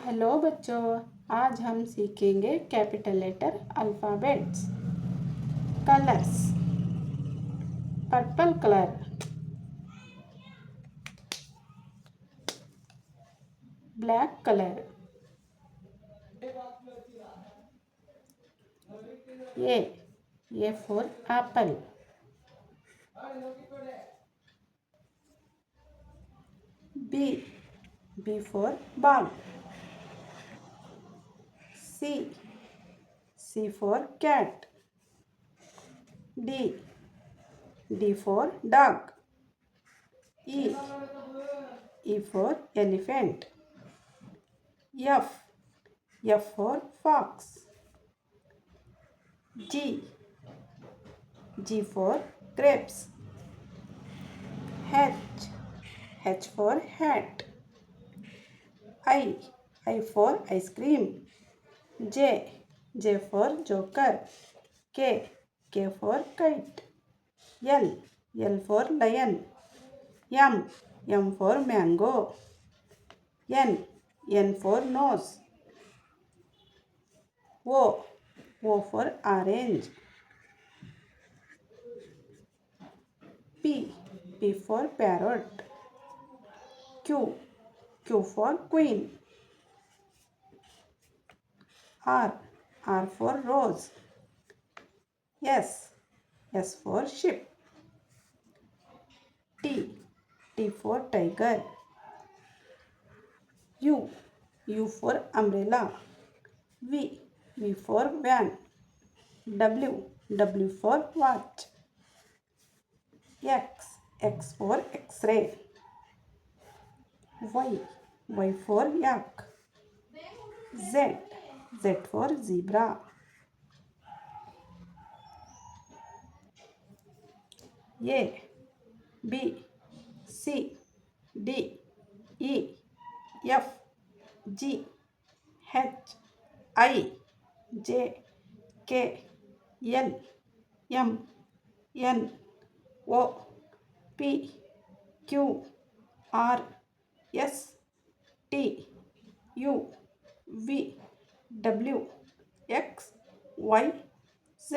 Hello बच्चों, आज हम सीखेंगे capital letter alphabets. Colours. Purple colour, black colour, A for apple, B for ball, C for cat, D for dog, E for elephant, F for fox, G for grapes, H for hat, I for ice cream, J for joker, K for kite, L for lion, M for mango, N for nose, O for orange, P for parrot, Q for queen, R for rose, S for ship, T for tiger, U for umbrella, V for van, W for watch, X for X-ray, Y for yak, Z for zebra, A B C D E F G H I J K L M N O P Q R S T U V W X Y Z.